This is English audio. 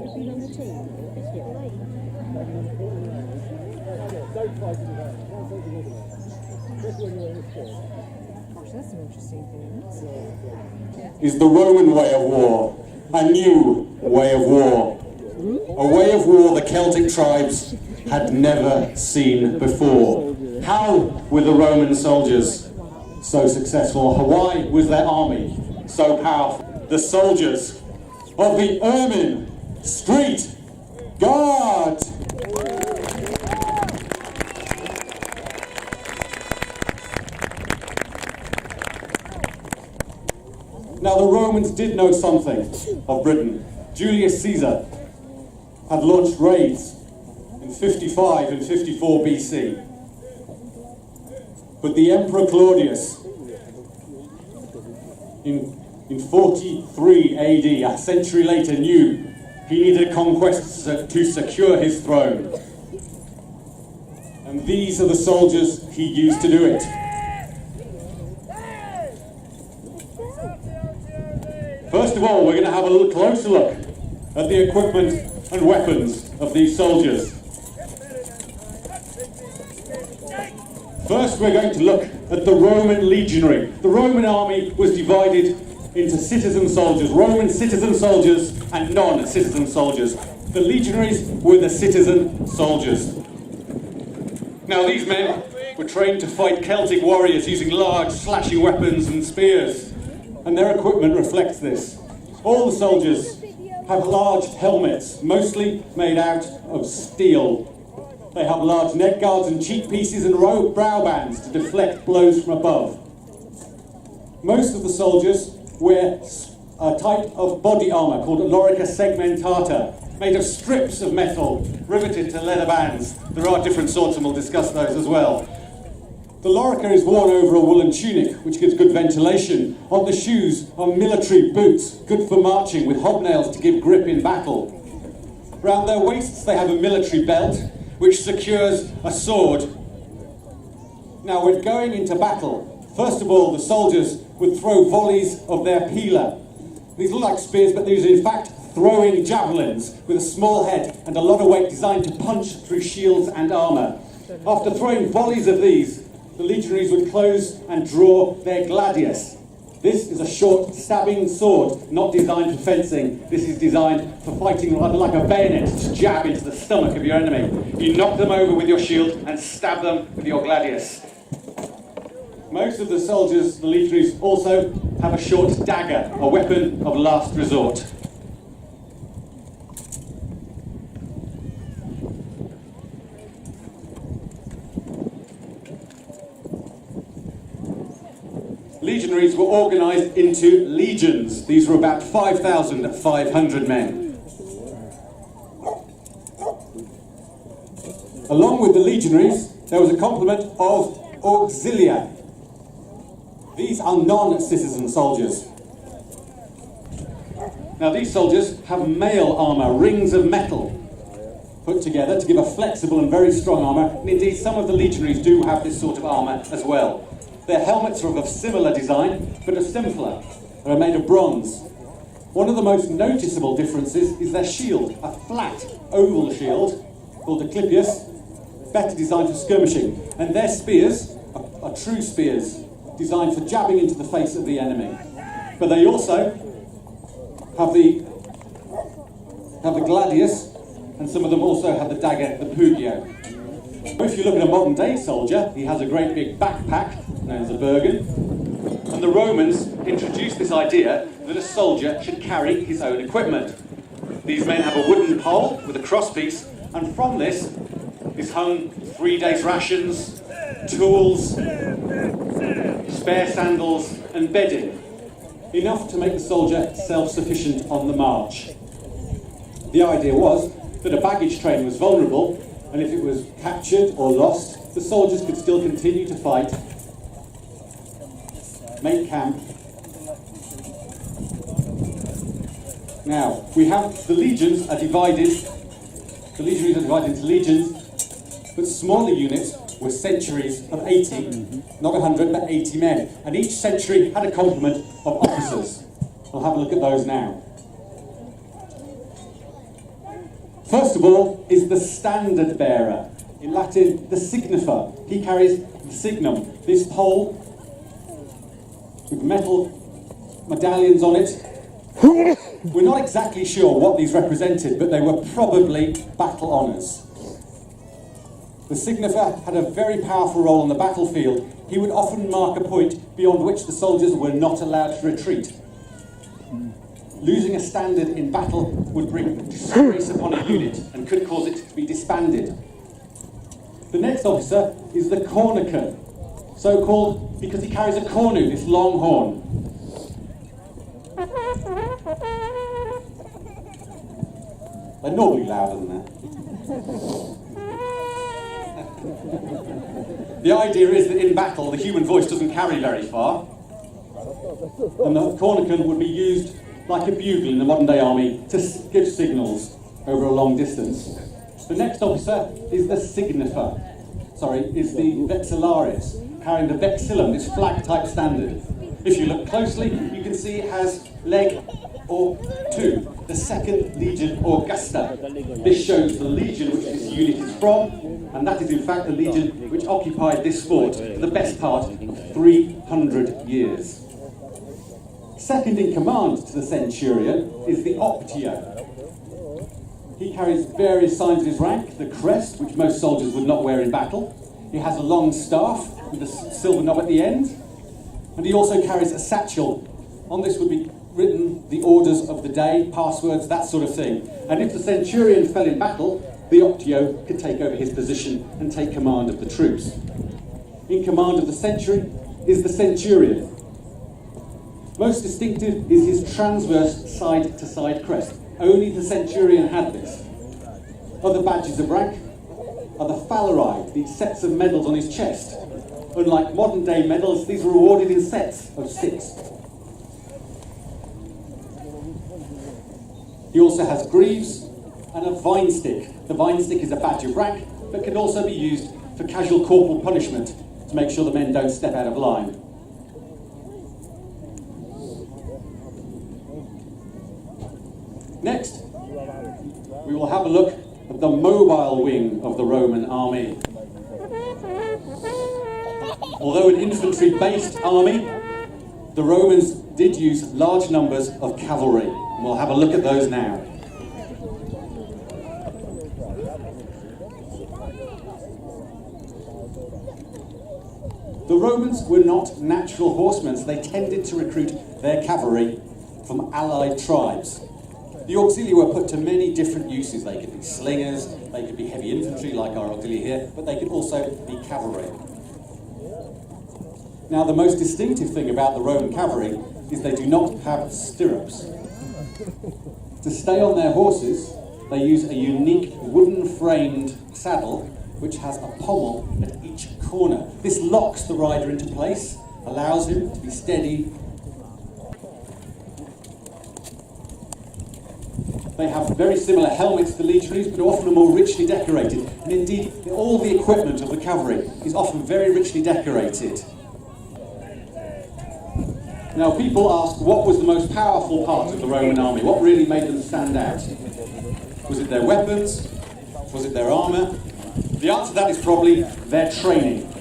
That's some interesting things. Is the Roman way of war, a new way of war. A way of war the Celtic tribes had never seen before. How were the Roman soldiers so successful? Why was their army so powerful? The soldiers of the Ermine Street Guard! Now the Romans did know something of Britain. Julius Caesar had launched raids in 55 and 54 BC. But the Emperor Claudius, in 43 AD, a century later, knew he needed conquests to secure his throne. And these are the soldiers he used to do it. First of all, we're going to have a little closer look at the equipment and weapons of these soldiers. First, we're going to look at the Roman Legionary. The Roman army was divided into citizen soldiers, Roman citizen soldiers and non-citizen soldiers. The legionaries were the citizen soldiers. Now, these men were trained to fight Celtic warriors using large slashing weapons and spears, and their equipment reflects this. All the soldiers have large helmets, mostly made out of steel. They have large neck guards and cheek pieces and brow bands to deflect blows from above. Most of the soldiers wear a type of body armour called lorica segmentata, made of strips of metal riveted to leather bands. There are different sorts and we'll discuss those as well. The lorica is worn over a woolen tunic, which gives good ventilation. On the shoes are military boots, good for marching, with hobnails to give grip in battle. Round their waists they have a military belt, which secures a sword. Now, when going into battle, first of all, the soldiers would throw volleys of their pila. These look like spears, but these are in fact throwing javelins with a small head and a lot of weight designed to punch through shields and armour. After throwing volleys of these, the legionaries would close and draw their gladius. This is a short stabbing sword, not designed for fencing. This is designed for fighting rather like a bayonet to jab into the stomach of your enemy. You knock them over with your shield and stab them with your gladius. Most of the soldiers, the legionaries, also have a short dagger, a weapon of last resort. Legionaries were organised into legions. These were about 5,500 men. Along with the legionaries, there was a complement of auxilia. These are non-citizen soldiers. Now, these soldiers have mail armour, rings of metal put together to give a flexible and very strong armour. And indeed, some of the legionaries do have this sort of armour as well. Their helmets are of a similar design, but are simpler. They're made of bronze. One of the most noticeable differences is their shield, a flat, oval shield called a clipius, better designed for skirmishing. And their spears are true spears, designed for jabbing into the face of the enemy. But they also have the gladius, and some of them also have the dagger, the pugio. If you look at a modern day soldier, he has a great big backpack, known as a bergen, and the Romans introduced this idea that a soldier should carry his own equipment. These men have a wooden pole with a crosspiece, and from this is hung 3 days' rations, tools, spare sandals, and bedding, enough to make the soldier self-sufficient on the march. The idea was that a baggage train was vulnerable, and if it was captured or lost, the soldiers could still continue to fight, make camp. Now, we have the legions are divided, the legionaries are divided into legions, but smaller units were centuries of 80, not 100, but 80 men. And each century had a complement of officers. We'll have a look at those now. First of all is the standard bearer, in Latin the signifer. He carries the signum, this pole with metal medallions on it. We're not exactly sure what these represented, but they were probably battle honours. The signifer had a very powerful role on the battlefield. He would often mark a point beyond which the soldiers were not allowed to retreat. Losing a standard in battle would bring disgrace upon a unit and could cause it to be disbanded. The next officer is the cornican, so called because he carries a cornu, this long horn. They're normally louder than that. The idea is that in battle the human voice doesn't carry very far, and the cornican would be used like a bugle in the modern day army to give signals over a long distance. The next officer is the signifer, is the vexillaris, carrying the vexillum, this flag-type standard. If you look closely, you can see it has leg or two, the 2nd Legion Augusta. This shows the legion which this unit is from, and that is in fact the legion which occupied this fort for the best part of 300 years. Second in command to the centurion is the optio. He carries various signs of his rank, the crest, which most soldiers would not wear in battle. He has a long staff with a silver knob at the end, and he also carries a satchel. On this would be written the orders of the day, passwords, that sort of thing. And if the centurion fell in battle, the optio could take over his position and take command of the troops. In command of the century is the centurion. Most distinctive is his transverse side-to-side crest. Only the centurion had this. Other badges of rank are the phalleri, these sets of medals on his chest. Unlike modern-day medals, these were awarded in sets of 6. He also has greaves and a vine stick. The vine stick is a badge of rank, but can also be used for casual corporal punishment to make sure the men don't step out of line. Next, we will have a look at the mobile wing of the Roman army. Although an infantry-based army, the Romans did use large numbers of cavalry. And we'll have a look at those now. The Romans were not natural horsemen, so they tended to recruit their cavalry from allied tribes. The auxiliary were put to many different uses. They could be slingers, they could be heavy infantry like our auxiliary here, but they could also be cavalry. Now, the most distinctive thing about the Roman cavalry is they do not have stirrups. To stay on their horses, they use a unique wooden-framed saddle which has a pommel at each corner. This locks the rider into place, allows him to be steady. They have very similar helmets to the legionaries, but often are more richly decorated. And indeed, all the equipment of the cavalry is often very richly decorated. Now, people ask, what was the most powerful part of the Roman army? What really made them stand out? Was it their weapons? Was it their armour? The answer to that is probably their training.